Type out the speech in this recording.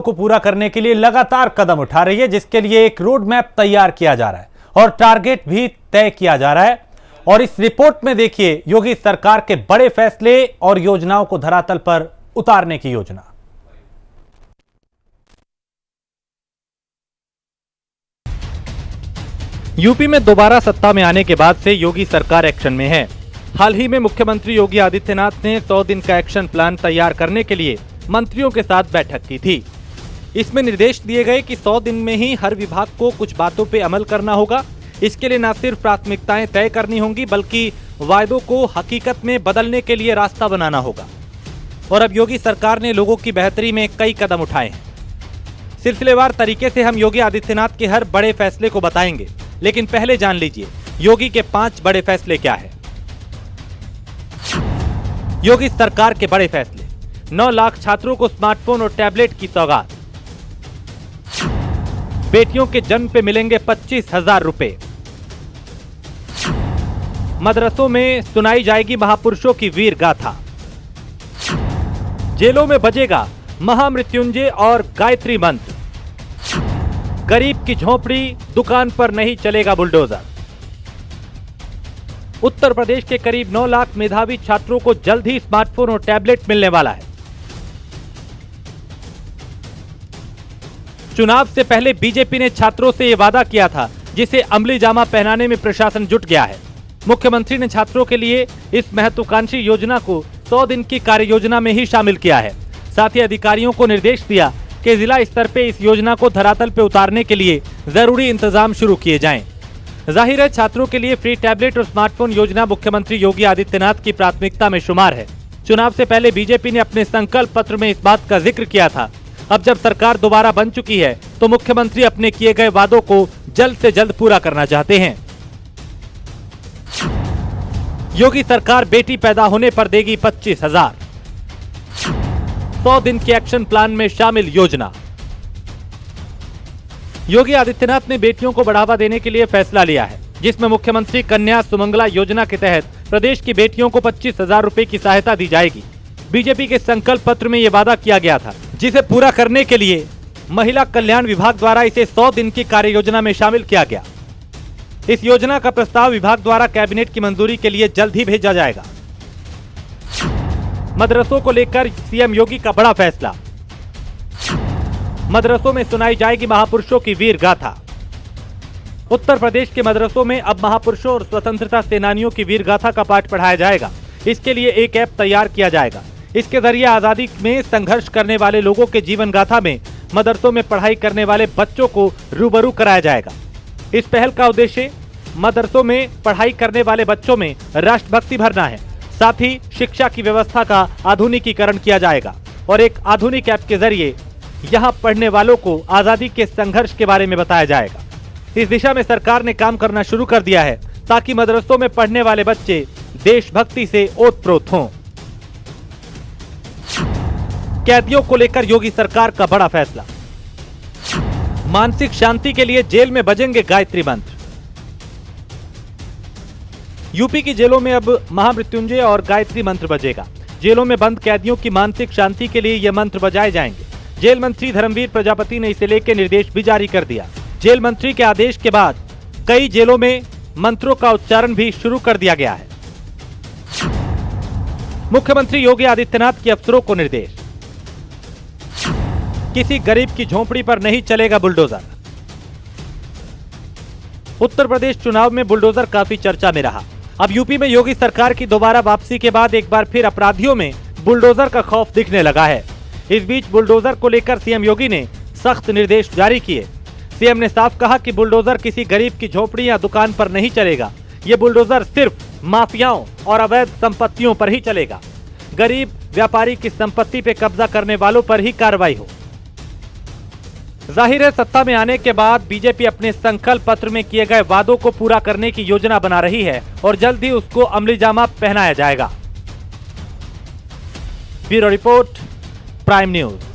को पूरा करने के लिए लगातार कदम उठा रही है, जिसके लिए एक रोड मैप तैयार किया जा रहा है और टारगेट भी तय किया जा रहा है। और इस रिपोर्ट में देखिए योगी सरकार के बड़े फैसले और योजनाओं को धरातल पर उतारने की योजना। यूपी में दोबारा सत्ता में आने के बाद से योगी सरकार एक्शन में है। हाल ही में मुख्यमंत्री योगी आदित्यनाथ ने 100 दिन का एक्शन प्लान तैयार करने के लिए मंत्रियों के साथ बैठक की थी। इसमें निर्देश दिए गए कि 100 दिन में ही हर विभाग को कुछ बातों पे अमल करना होगा। इसके लिए न सिर्फ प्राथमिकताएं तय करनी होंगी, बल्कि वायदों को हकीकत में बदलने के लिए रास्ता बनाना होगा। और अब योगी सरकार ने लोगों की बेहतरी में कई कदम उठाए हैं। सिलसिलेवार तरीके से हम योगी आदित्यनाथ के हर बड़े फैसले को बताएंगे, लेकिन पहले जान लीजिए योगी के 5 बड़े फैसले क्या है। योगी सरकार के बड़े फैसले। 9 लाख छात्रों को स्मार्टफोन और टैबलेट की सौगात। बेटियों के जन्म पे मिलेंगे 25,000 रुपए। मदरसों में सुनाई जाएगी महापुरुषों की वीर गाथा। जेलों में बजेगा महामृत्युंजय और गायत्री मंत्र। गरीब की झोपड़ी, दुकान पर नहीं चलेगा बुलडोजर। उत्तर प्रदेश के करीब 9 लाख मेधावी छात्रों को जल्द ही स्मार्टफोन और टैबलेट मिलने वाला है। चुनाव से पहले बीजेपी ने छात्रों से यह वादा किया था, जिसे अमली जामा पहनाने में प्रशासन जुट गया है। मुख्यमंत्री ने छात्रों के लिए इस महत्वाकांक्षी योजना को 100 दिन की कार्य योजना में ही शामिल किया है। साथ ही अधिकारियों को निर्देश दिया कि जिला स्तर पे इस योजना को धरातल पे उतारने के लिए जरूरी इंतजाम शुरू किए जाएं। जाहिर है छात्रों के लिए फ्री टैबलेट और स्मार्टफोन योजना मुख्यमंत्री योगी आदित्यनाथ की प्राथमिकता में शुमार है। चुनाव से पहले बीजेपी ने अपने संकल्प पत्र में इस बात का जिक्र किया था। अब जब सरकार दोबारा बन चुकी है तो मुख्यमंत्री अपने किए गए वादों को जल्द से जल्द पूरा करना चाहते हैं। योगी सरकार बेटी पैदा होने पर देगी 25,000। 100 दिन के एक्शन प्लान में शामिल योजना। योगी आदित्यनाथ ने बेटियों को बढ़ावा देने के लिए फैसला लिया है, जिसमें मुख्यमंत्री कन्या सुमंगला योजना के तहत प्रदेश की बेटियों को 25,000 रुपए की सहायता दी जाएगी। बीजेपी के संकल्प पत्र में यह वादा किया गया था, जिसे पूरा करने के लिए महिला कल्याण विभाग द्वारा इसे 100 दिन की कार्य योजना में शामिल किया गया। इस योजना का प्रस्ताव विभाग द्वारा कैबिनेट की मंजूरी के लिए जल्द ही भेजा जाएगा। मदरसों को लेकर सीएम योगी का बड़ा फैसला। मदरसों में सुनाई जाएगी महापुरुषों की वीर गाथा। उत्तर प्रदेश के मदरसों में अब महापुरुषों और स्वतंत्रता सेनानियों की वीर गाथा का पाठ पढ़ाया जाएगा। इसके लिए एक ऐप तैयार किया जाएगा। इसके जरिए आजादी में संघर्ष करने वाले लोगों के जीवन गाथा में मदरसों में पढ़ाई करने वाले बच्चों को रूबरू कराया जाएगा। इस पहल का उद्देश्य मदरसों में पढ़ाई करने वाले बच्चों में राष्ट्रभक्ति भरना है। साथ ही शिक्षा की व्यवस्था का आधुनिकीकरण किया जाएगा और एक आधुनिक ऐप के जरिए यहां पढ़ने वालों को आजादी के संघर्ष के बारे में बताया जाएगा। इस दिशा में सरकार ने काम करना शुरू कर दिया है, ताकि मदरसों में पढ़ने वाले बच्चे देशभक्ति से ओतप्रोत हों। कैदियों को लेकर योगी सरकार का बड़ा फैसला। मानसिक शांति के लिए जेल में बजेंगे गायत्री मंत्र। यूपी की जेलों में अब महामृत्युंजय और गायत्री मंत्र बजेगा। जेलों में बंद कैदियों की मानसिक शांति के लिए ये मंत्र बजाए जाएंगे। जेल मंत्री धर्मवीर प्रजापति ने इसे लेकर निर्देश भी जारी कर दिया। जेल मंत्री के आदेश के बाद कई जेलों में मंत्रों का उच्चारण भी शुरू कर दिया गया है। मुख्यमंत्री योगी आदित्यनाथ के अफसरों को निर्देश। किसी गरीब की झोंपड़ी पर नहीं चलेगा बुलडोजर। उत्तर प्रदेश चुनाव में बुलडोजर काफी चर्चा में रहा। अब यूपी में योगी सरकार की दोबारा वापसी के बाद एक बार फिर अपराधियों में बुलडोजर का खौफ दिखने लगा है। इस बीच बुलडोजर को लेकर सीएम योगी ने सख्त निर्देश जारी किए। सीएम ने साफ कहा कि बुलडोजर किसी गरीब की झोपड़ी या दुकान पर नहीं चलेगा। ये बुलडोजर सिर्फ माफियाओं और अवैध संपत्तियों पर ही चलेगा। गरीब व्यापारी की संपत्ति पे कब्जा करने वालों पर ही कार्रवाई हो। जाहिर है सत्ता में आने के बाद बीजेपी अपने संकल्प पत्र में किए गए वादों को पूरा करने की योजना बना रही है और जल्द ही उसको अमली जामा पहनाया जाएगा। Bureau report, prime news.